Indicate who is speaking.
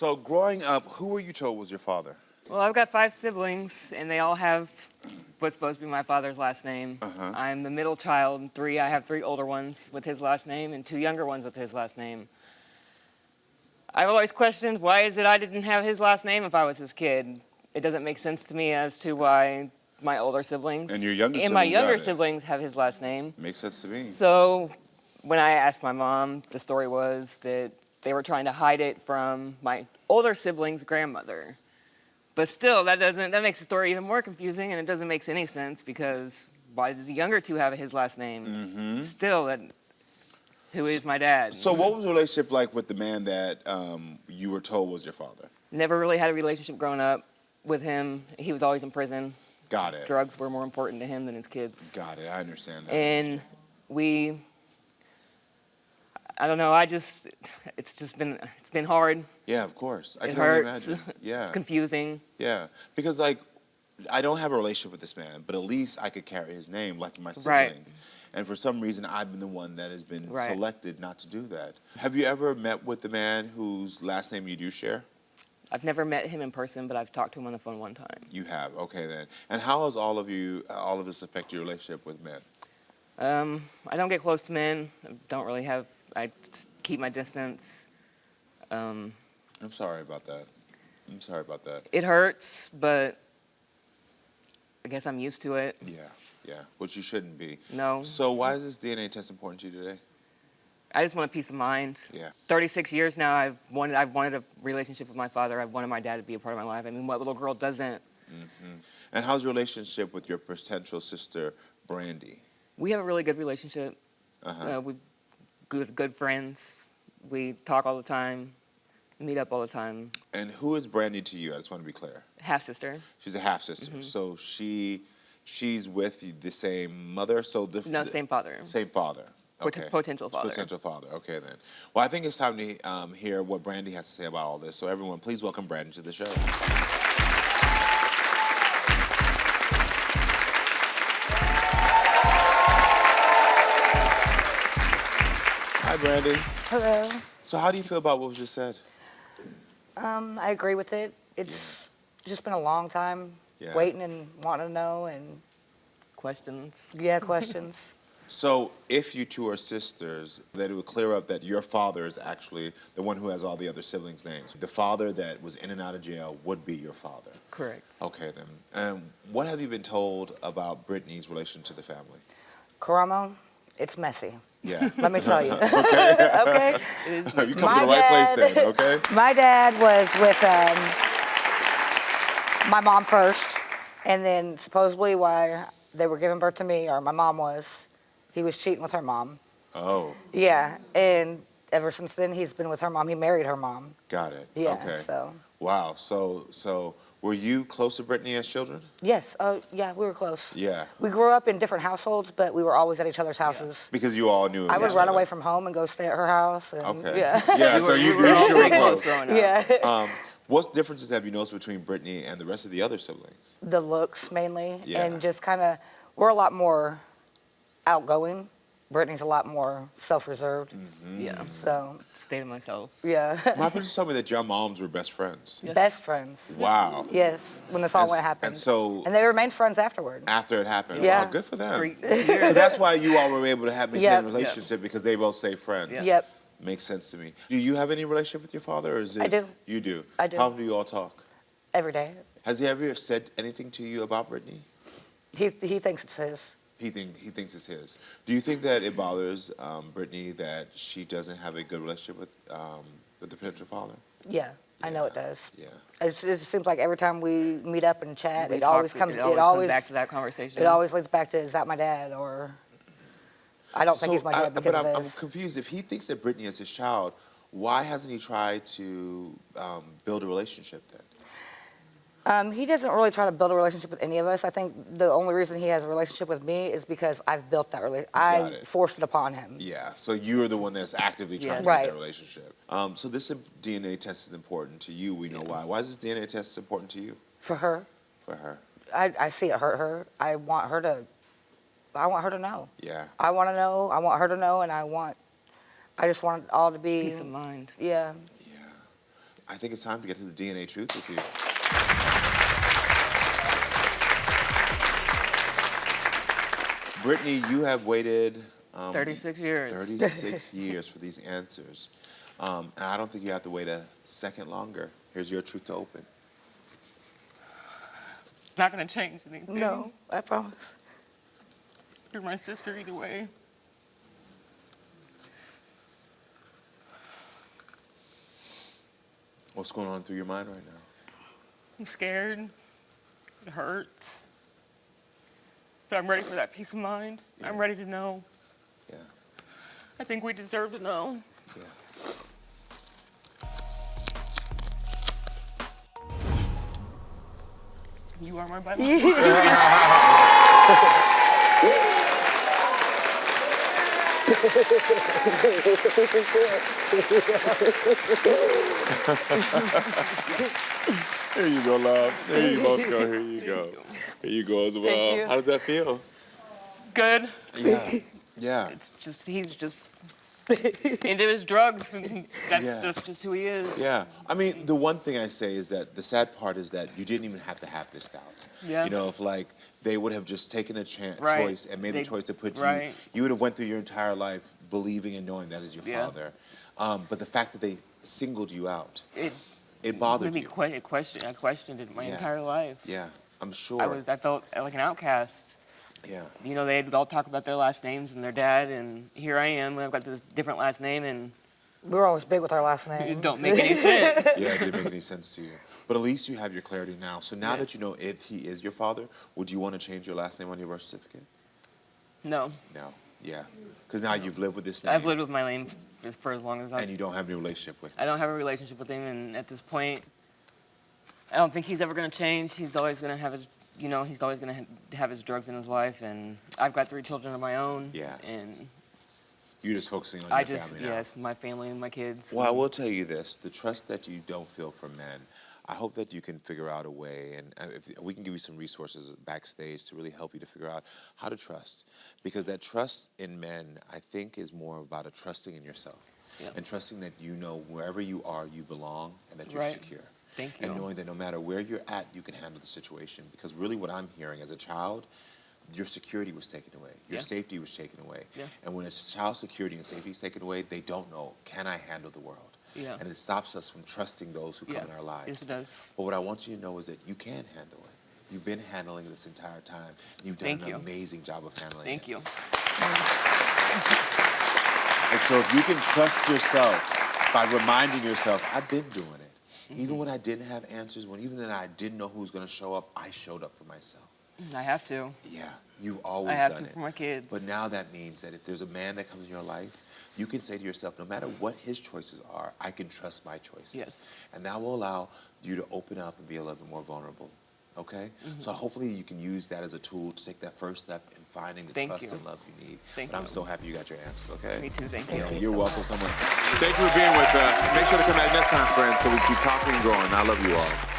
Speaker 1: So growing up, who were you told was your father?
Speaker 2: Well, I've got 5 siblings, and they all have what's supposed to be my father's last name. I'm the middle child. I have 3 older ones with his last name and 2 younger ones with his last name. I've always questioned, why is it I didn't have his last name if I was his kid? It doesn't make sense to me as to why my older siblings
Speaker 1: And your younger
Speaker 2: and my
Speaker 1: sibling got
Speaker 2: younger
Speaker 1: it.
Speaker 2: siblings have his last name.
Speaker 1: Makes sense to me.
Speaker 2: So when I asked my mom, the story was that they were trying to hide it from my older sibling's grandmother. But still, that makes the story even more confusing, and it doesn't make any sense because why did the younger 2 have his last name? Still, who is my dad?
Speaker 1: So what was the relationship like with the man that you were told was your father?
Speaker 2: Never really had a relationship growing up with him. He was always in prison.
Speaker 1: Got it.
Speaker 2: Drugs were more important to him than his kids.
Speaker 1: Got it. I understand that.
Speaker 2: And I don't know, it's been hard.
Speaker 1: Yeah, of course. I
Speaker 2: It
Speaker 1: can only
Speaker 2: hurts.
Speaker 1: imagine. Yeah.
Speaker 2: It's confusing.
Speaker 1: Yeah. Because, like, I don't have a relationship with this man, but at least I could carry his name like my sibling.
Speaker 2: Right.
Speaker 1: And for some reason, I've been the one that has been
Speaker 2: Right.
Speaker 1: selected not to do that. Have you ever met with the man whose last name you do share?
Speaker 2: I've never met him in person, but I've talked to him on the phone one time.
Speaker 1: You have. Okay, then. And how has all of this affected your relationship with men?
Speaker 2: I don't get close to men. I keep my distance.
Speaker 1: I'm sorry about that. I'm sorry about that.
Speaker 2: It hurts, but I guess I'm used to it.
Speaker 1: Yeah, which you shouldn't be.
Speaker 2: No.
Speaker 1: So why is this DNA test important to you today?
Speaker 2: I just want a peace of mind.
Speaker 1: Yeah.
Speaker 2: 36 years now, I've wanted a relationship with my father. I've wanted my dad to be a part of my life. I mean, what little girl doesn't?
Speaker 1: And how's your relationship with your potential sister, Brandy?
Speaker 2: We have a really good relationship. We're good friends. We talk all the time, meet up all the time.
Speaker 1: And who is Brandy to you? I just want to be clear.
Speaker 2: Half-sister.
Speaker 1: She's a half-sister. So she's with the same mother?
Speaker 2: No, same father.
Speaker 1: Same father. Okay.
Speaker 2: Potential father.
Speaker 1: Potential father. Okay, then. Well, I think it's time to hear what Brandy has to say about all this. So everyone, please welcome Brandy to the show. Hi, Brandy.
Speaker 3: Hello.
Speaker 1: So how do you feel about what was just said?
Speaker 3: I agree with it. It's just been a long time waiting and wanting to know and
Speaker 2: Questions.
Speaker 3: questions.
Speaker 1: So if you two are sisters, that it would clear up that your father is actually the one who has all the other siblings' names. The father that was in and out of jail would be your father.
Speaker 2: Correct.
Speaker 1: Okay, then. And what have you been told about Britney's relation to the family?
Speaker 3: Karamo, it's messy.
Speaker 1: Yeah.
Speaker 3: Let me tell you.
Speaker 1: Okay.
Speaker 3: Okay.
Speaker 1: You come to the right place then, okay?
Speaker 3: My dad was with my mom first, and then supposedly while they were giving birth to me, or my mom was, he was cheating with her mom.
Speaker 1: Oh.
Speaker 3: Yeah, and ever since then, he's been with her mom. He married her mom.
Speaker 1: Got it.
Speaker 3: Yeah,
Speaker 1: Okay.
Speaker 3: so.
Speaker 1: Wow. So were you close to Britney as children?
Speaker 3: Yes, yeah, we were close.
Speaker 1: Yeah.
Speaker 3: We grew up in different households, but we were always at each other's houses.
Speaker 1: Because you all knew.
Speaker 3: I would
Speaker 1: each
Speaker 3: run
Speaker 1: other.
Speaker 3: away from home and go stay at her house. And,
Speaker 1: Okay.
Speaker 3: Yeah.
Speaker 1: Yeah. So you
Speaker 2: were all
Speaker 1: two
Speaker 2: pretty
Speaker 1: were
Speaker 2: close
Speaker 1: close.
Speaker 2: growing up.
Speaker 3: Yeah.
Speaker 1: What differences have you noticed between Britney and the rest of the other siblings?
Speaker 3: The looks mainly,
Speaker 1: Yeah.
Speaker 3: and just kind of, we're a lot more outgoing. Brittany's a lot more self-reserved.
Speaker 2: Yeah.
Speaker 3: So,
Speaker 2: Stay to myself.
Speaker 3: yeah.
Speaker 1: My parents told me that your moms were best friends.
Speaker 2: Yes.
Speaker 3: Best friends.
Speaker 1: Wow.
Speaker 3: Yes, when this all went happened.
Speaker 1: And so
Speaker 3: And they remained friends afterward.
Speaker 1: after it happened,
Speaker 3: Yeah.
Speaker 1: wow, good for them.
Speaker 2: 3
Speaker 1: So
Speaker 2: years.
Speaker 1: that's why you all were able to maintain
Speaker 3: Yep.
Speaker 1: a relationship because they both stay friends.
Speaker 2: Yeah.
Speaker 3: Yep.
Speaker 1: Makes sense to me. Do you have any relationship with your father, or is it?
Speaker 3: I do.
Speaker 1: You do.
Speaker 3: I do.
Speaker 1: How do you all talk?
Speaker 3: Every day.
Speaker 1: Has he ever said anything to you about Britney?
Speaker 3: He thinks it's his.
Speaker 1: He thinks it's his. Do you think that it bothers Britney that she doesn't have a good relationship with the potential father?
Speaker 3: Yeah, I know it does.
Speaker 1: Yeah.
Speaker 3: It just seems like every time we meet up and chat,
Speaker 2: We
Speaker 3: it
Speaker 2: talk,
Speaker 3: always comes.
Speaker 2: It always comes back to that conversation.
Speaker 3: It always leads back to, is that my dad? Or I don't think he's my dad because
Speaker 1: but
Speaker 3: of
Speaker 1: I'm
Speaker 3: this.
Speaker 1: confused. If he thinks that Britney is his child, why hasn't he tried to build a relationship then?
Speaker 3: He doesn't really try to build a relationship with any of us. I think the only reason he has a relationship with me is because I've built that relationship. I forced it upon him.
Speaker 1: Yeah, so you're the one that's actively trying to
Speaker 3: Right.
Speaker 1: get that relationship. So this DNA test is important to you. We know why. Why is this DNA test important to you?
Speaker 3: For her.
Speaker 1: For her.
Speaker 3: I see it hurt her. I want her to know.
Speaker 1: Yeah.
Speaker 3: I want to know. I want her to know, and I just want it all to be
Speaker 2: Peace of mind.
Speaker 3: Yeah.
Speaker 1: I think it's time to get to the DNA truth with you. Britney, you have waited
Speaker 2: 36 years.
Speaker 1: 36 years for these answers. And I don't think you have to wait a second longer. Here's your truth to open.
Speaker 2: It's not going to change anything.
Speaker 3: No, I promise.
Speaker 2: You're my sister either way.
Speaker 1: What's going on through your mind right now?
Speaker 2: I'm scared. It hurts. But I'm ready for that peace of mind.
Speaker 1: Yeah.
Speaker 2: I'm ready to know.
Speaker 1: Yeah,
Speaker 2: I think we deserve to know.
Speaker 1: yeah.
Speaker 2: You are my Bible.
Speaker 1: Here you go, love. There you both go. Here you go. Here you go as well.
Speaker 2: Thank you.
Speaker 1: How does that feel?
Speaker 2: Good.
Speaker 1: Yeah. Yeah.
Speaker 2: Just he's just into his drugs, and
Speaker 1: Yeah.
Speaker 2: that's just who he is.
Speaker 1: Yeah. I mean, the one thing I say is that the sad part is that you didn't even have to have this doubt.
Speaker 2: Yeah.
Speaker 1: You know, if like they would have just taken a
Speaker 2: Right.
Speaker 1: choice and made the choice to put
Speaker 2: right.
Speaker 1: you would have went through your entire life believing and knowing that is your
Speaker 2: Yeah.
Speaker 1: father. But the fact that they singled you out,
Speaker 2: It
Speaker 1: it bothered
Speaker 2: made me
Speaker 1: you.
Speaker 2: I questioned it my
Speaker 1: Yeah.
Speaker 2: entire life.
Speaker 1: Yeah, I'm sure.
Speaker 2: I felt like an outcast.
Speaker 1: Yeah.
Speaker 2: You know, they'd all talk about their last names and their dad, and here I am. I've got this different last name, and
Speaker 3: We're always big with our last name.
Speaker 2: it don't make any sense.
Speaker 1: Yeah, it didn't make any sense to you. But at least you have your clarity now. So now
Speaker 2: Yes.
Speaker 1: that you know he is your father, would you want to change your last name on your birth certificate?
Speaker 2: No,
Speaker 1: No. Yeah. Because now you've lived with this name.
Speaker 2: I've lived with my name for as long as
Speaker 1: and you don't have any relationship with him.
Speaker 2: I don't have a relationship with him, and at this point, I don't think he's ever going to change. He's always going to have his, he's always going to have his drugs in his life, and I've got 3 children of my own.
Speaker 1: Yeah.
Speaker 2: And
Speaker 1: You're just focusing on
Speaker 2: I
Speaker 1: your
Speaker 2: just,
Speaker 1: family now.
Speaker 2: yes, my family and my kids.
Speaker 1: Well, I will tell you this: the trust that you don't feel for men, I hope that you can figure out a way, and if we can give you some resources backstage to really help you to figure out how to trust, because that trust in men, I think, is more about a trusting in yourself,
Speaker 2: Yeah.
Speaker 1: and trusting that you know wherever you are, you belong, and that you're
Speaker 2: Right.
Speaker 1: secure.
Speaker 2: Thank you.
Speaker 1: And knowing that no matter where you're at, you can handle the situation. Because really, what I'm hearing as a child, your security was taken away. Your
Speaker 2: Yeah.
Speaker 1: safety was taken away.
Speaker 2: Yeah.
Speaker 1: And when a child's security and safety is taken away, they don't know, can I handle the world?
Speaker 2: Yeah.
Speaker 1: And it stops us from trusting those who
Speaker 2: Yeah.
Speaker 1: come in our lives.
Speaker 2: Yes, it does.
Speaker 1: But what I want you to know is that you can handle it. You've been handling it this entire time. You've done
Speaker 2: Thank
Speaker 1: an
Speaker 2: you.
Speaker 1: amazing job of handling
Speaker 2: Thank
Speaker 1: it.
Speaker 2: you.
Speaker 1: And so if you can trust yourself by reminding yourself, I've been doing it. Even when I didn't have answers, even when I didn't know who was going to show up, I showed up for myself.
Speaker 2: I have to.
Speaker 1: Yeah, you've always
Speaker 2: I have
Speaker 1: done
Speaker 2: to
Speaker 1: it.
Speaker 2: for my kids.
Speaker 1: But now that means that if there's a man that comes in your life, you can say to yourself, no matter what his choices are, I can trust my choices.
Speaker 2: Yes.
Speaker 1: And that will allow you to open up and be a little bit more vulnerable. Okay? So hopefully you can use that as a tool to take that first step in finding the
Speaker 2: Thank
Speaker 1: trust
Speaker 2: you.
Speaker 1: and love you need.
Speaker 2: Thank
Speaker 1: but I'm
Speaker 2: you.
Speaker 1: so happy you got your answers, okay?
Speaker 2: Me too. Thank
Speaker 1: Yeah,
Speaker 2: you.
Speaker 1: you're welcome so much. Thank you for being with us. Make sure to come back next time, friends, so we keep talking and growing. I love you all.